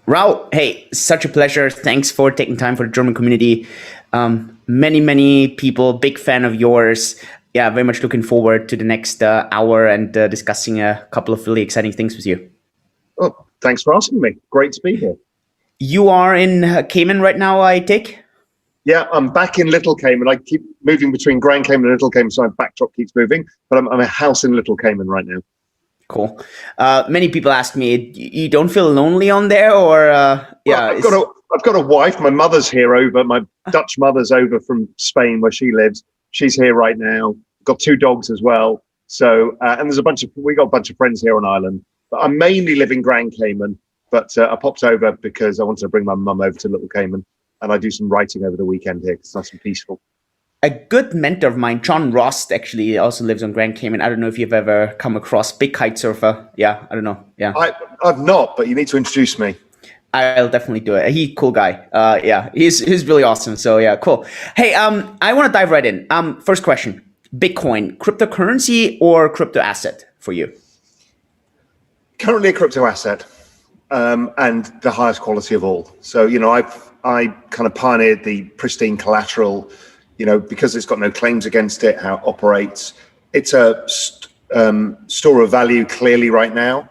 Raoul, hey, such a pleasure. Thanks for taking time for the German community. Many people, big fan of yours. Yeah, very much looking forward to the next hour and discussing a couple of really exciting things with you. Oh, thanks for asking me. Great to be here. You are in Cayman right now, I take? Yeah, I'm back in Little Cayman. I keep moving between Grand Cayman and Little Cayman, so my backdrop keeps moving. But I'm a house in Little Cayman right now. Cool. Many people ask me, you don't feel lonely on there, or yeah? Well, I've got a wife. My mother's here over. My Dutch mother's over from Spain, where she lives. She's here right now. Got 2 dogs as well. So and there's we got a bunch of friends here on Ireland. But I mainly live in Grand Cayman. But I popped over because I wanted to bring my mum over to Little Cayman, and I do some writing over the weekend here because it's nice and peaceful. A good mentor of mine, John Rost, actually also lives on Grand Cayman. I don't know if you've ever come across big kite surfer. Yeah, I don't know. Yeah, I've not, but you need to introduce me. I'll definitely do it. He's a cool guy. Yeah, he's really awesome. So yeah, cool. Hey, I want to dive right in. First question: Bitcoin, cryptocurrency or crypto asset for you? Currently a crypto asset, and the highest quality of all. So I kind of pioneered the pristine collateral. Because it's got no claims against it, how it operates. It's a store of value clearly right now,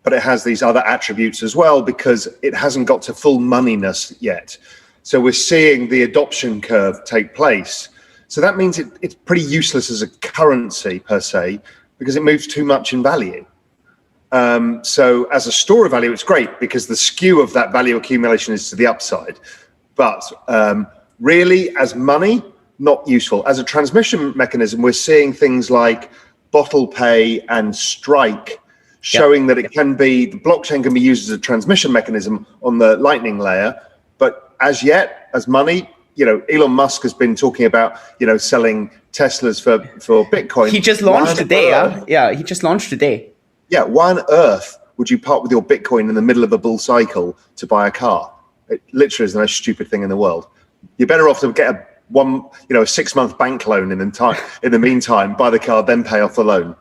but it has these other attributes as well because it hasn't got to full moneyness yet. So we're seeing the adoption curve take place. So that means it's pretty useless as a currency per se because it moves too much in value. So as a store of value, it's great because the skew of that value accumulation is to the upside. But really, as money, not useful. As a transmission mechanism, we're seeing things like bottle pay and strike showing that the blockchain can be used as a transmission mechanism on the Lightning layer. But as yet, as money, Elon Musk has been talking about, selling Teslas for Bitcoin. He just launched today. Yeah, he just launched today. Yeah, why on earth would you part with your Bitcoin in the middle of a bull cycle to buy a car? It literally is the most stupid thing in the world. You're better off to get a 6-month bank loan in the meantime, buy the car, then pay off the loan.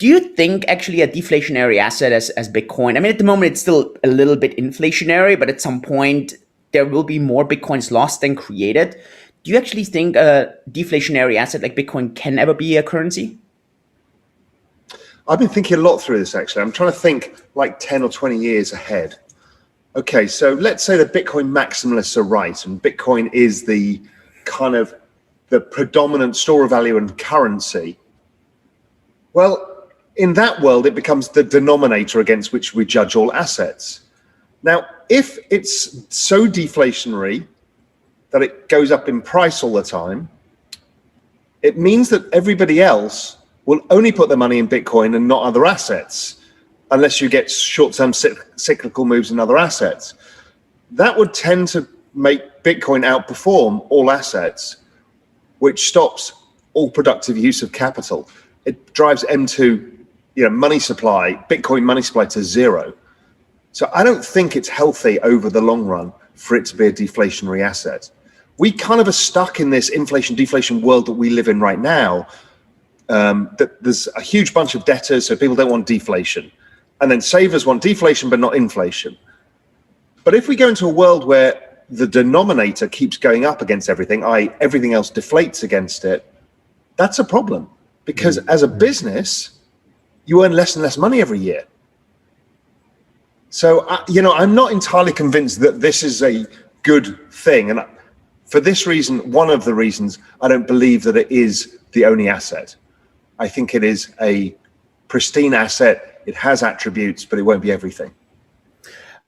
Do you think actually a deflationary asset as Bitcoin? I mean, at the moment, it's still a little bit inflationary, but at some point there will be more Bitcoins lost than created. Do you actually think a deflationary asset like Bitcoin can ever be a currency? I've been thinking a lot through this, actually. I'm trying to think like 10 or 20 years ahead. Okay, so let's say the Bitcoin maximalists are right, and Bitcoin is the kind of the predominant store of value and currency. Well, in that world, it becomes the denominator against which we judge all assets. Now, if it's so deflationary that it goes up in price all the time, it means that everybody else will only put their money in Bitcoin and not other assets, unless you get short-term cyclical moves in other assets. That would tend to make Bitcoin outperform all assets, which stops all productive use of capital. It drives M2, money supply, Bitcoin money supply to zero. So I don't think it's healthy over the long run for it to be a deflationary asset. We kind of are stuck in this inflation-deflation world that we live in right now. That there's a huge bunch of debtors, so people don't want deflation. And then savers want deflation, but not inflation. But if we go into a world where the denominator keeps going up against everything, i.e. everything else deflates against it, that's a problem. Because as a business, you earn less and less money every year. So, I'm not entirely convinced that this is a good thing. And for this reason, one of the reasons, I don't believe that it is the only asset. I think it is a pristine asset. It has attributes, but it won't be everything.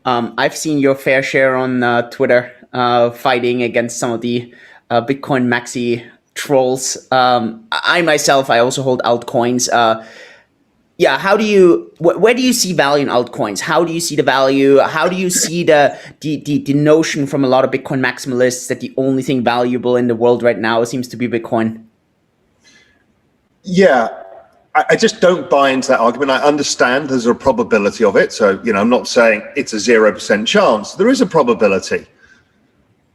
I've seen your fair share on Twitter fighting against some of the Bitcoin maxi trolls. I also hold altcoins. Where do you see value in altcoins? How do you see the value? How do you see the notion from a lot of Bitcoin maximalists that the only thing valuable in the world right now seems to be Bitcoin? Yeah, I just don't buy into that argument. I understand there's a probability of it. So, I'm not saying it's a 0% chance. There is a probability.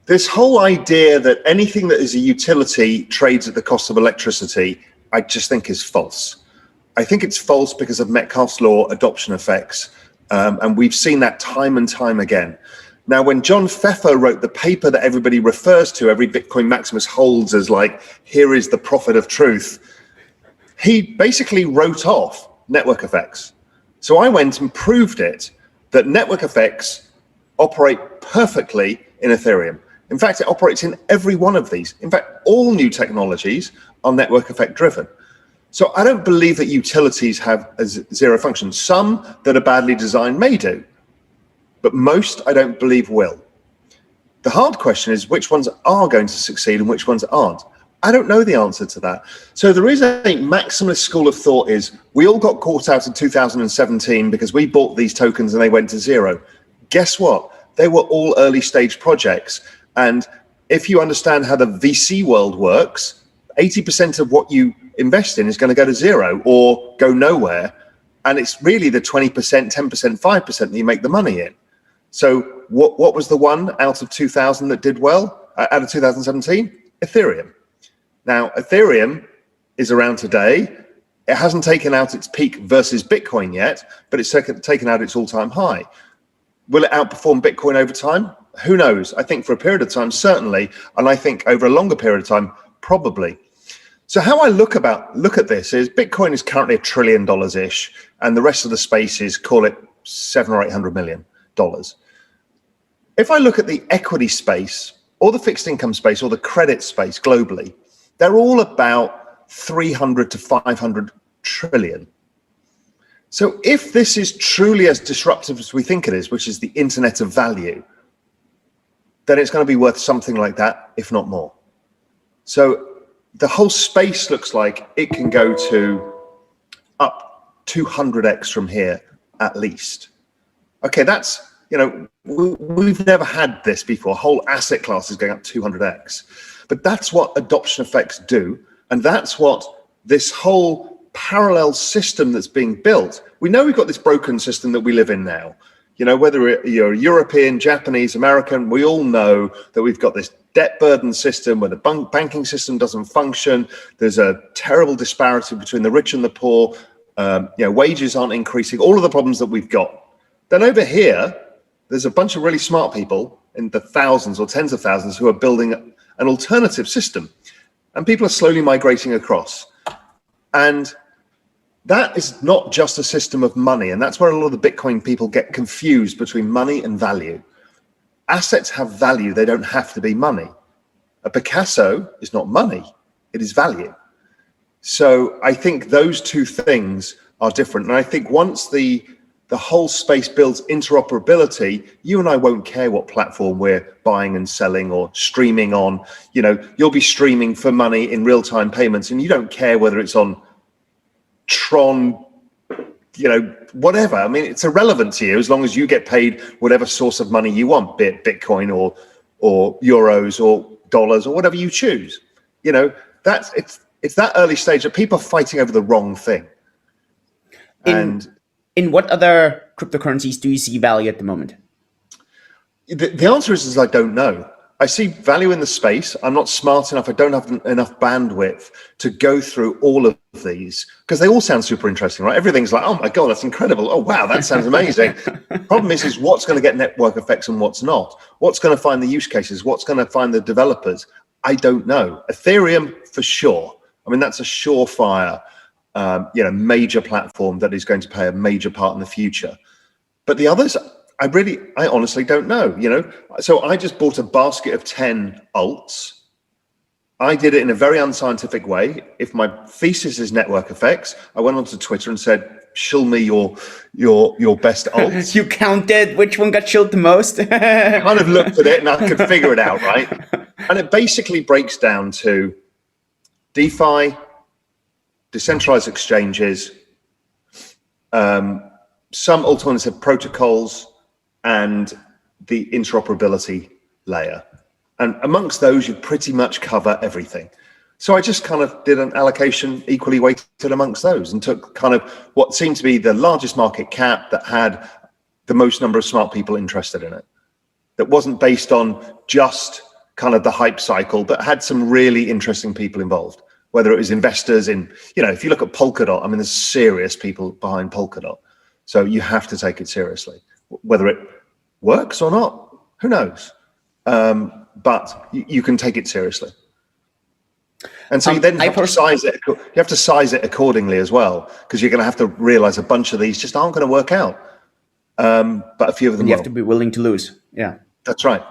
This whole idea that anything that is a utility trades at the cost of electricity, I just think is false. I think it's false because of Metcalfe's law, adoption effects, And we've seen that time and time again. Now, when John Pfeffer wrote the paper that everybody refers to, every Bitcoin maximus holds as like, here is the prophet of truth, he basically wrote off network effects. So I went and proved it, that network effects operate perfectly in Ethereum. In fact, it operates in every one of these. In fact, all new technologies are network effect driven. So I don't believe that utilities have a zero function. Some that are badly designed may do, but most I don't believe will. The hard question is which ones are going to succeed and which ones aren't. I don't know the answer to that. So there is a maximalist school of thought is we all got caught out in 2017 because we bought these tokens and they went to zero. Guess what? They were all early stage projects. And if you understand how the VC world works, 80% of what you invest in is going to go to zero or go nowhere. And it's really the 20%, 10%, 5% that you make the money in. So what was the one out of 2000 that did well, out of 2017? Ethereum. Now, Ethereum is around today. It hasn't taken out its peak versus Bitcoin yet, but it's taken out its all-time high. Will it outperform Bitcoin over time? Who knows? I think for a period of time, certainly. And I think over a longer period of time, probably. So how I look at this is Bitcoin is currently $1 trillion-ish, and the rest of the space is, call it $700 or $800 million. If I look at the equity space or the fixed income space or the credit space globally, they're all about 300 to 500 trillion. So if this is truly as disruptive as we think it is, which is the internet of value, then it's going to be worth something like that, if not more. So the whole space looks like it can go to up 200x from here, at least. Okay, that's, you know, we've never had this before. A whole asset class is going up 200x. But that's what adoption effects do. And that's what this whole parallel system that's being built. We know we've got this broken system that we live in now. You know, whether you're European, Japanese, American, we all know that we've got this debt burden system where the banking system doesn't function. There's a terrible disparity between the rich and the poor. You know, wages aren't increasing, all of the problems that we've got. Then over here, there's a bunch of really smart people in the thousands or tens of thousands who are building an alternative system. And people are slowly migrating across. And that is not just a system of money. And that's where a lot of the Bitcoin people get confused between money and value. Assets have value. They don't have to be money. A Picasso is not money. It is value. So I think those two things are different. And I think once the whole space builds interoperability, you and I won't care what platform we're buying and selling or streaming on. You know, you'll be streaming for money in real-time payments, and you don't care whether it's on Tron, you know, whatever. I mean, it's irrelevant to you as long as you get paid whatever source of money you want, be it Bitcoin or euros or dollars or whatever you choose. You know, it's that early stage that people are fighting over the wrong thing. In what other cryptocurrencies do you see value at the moment? The answer is I don't know. I see value in the space. I'm not smart enough. I don't have enough bandwidth to go through all of these because they all sound super interesting, right? Everything's like, oh my God, that's incredible. Oh, wow, that sounds amazing. Problem is what's going to get network effects and what's not? What's going to find the use cases? What's going to find the developers? I don't know. Ethereum, for sure. I mean, that's a surefire you know, major platform that is going to play a major part in the future. But the others, I honestly don't know, you know. So I just bought a basket of 10 alts. I did it in a very unscientific way. If my thesis is network effects, I went onto Twitter and said, shill me your best alts. You counted which one got shilled the most? I kind of looked at it and I could figure it out, right? And it basically breaks down to DeFi, decentralized exchanges, some alternative protocols, and the interoperability layer. And amongst those, you pretty much cover everything. So I just kind of did an allocation equally weighted amongst those and took kind of what seemed to be the largest market cap that had the most number of smart people interested in it. That wasn't based on just kind of the hype cycle, but had some really interesting people involved. Whether it was investors in, you know, if you look at Polkadot, I mean, there's serious people behind Polkadot. So you have to take it seriously. Whether it works or not, who knows? But you can take it seriously. And so you then have to size it. You have to size it accordingly as well, because you're going to have to realize a bunch of these just aren't going to work out. But a few of them you have to be willing to lose. Yeah, that's right.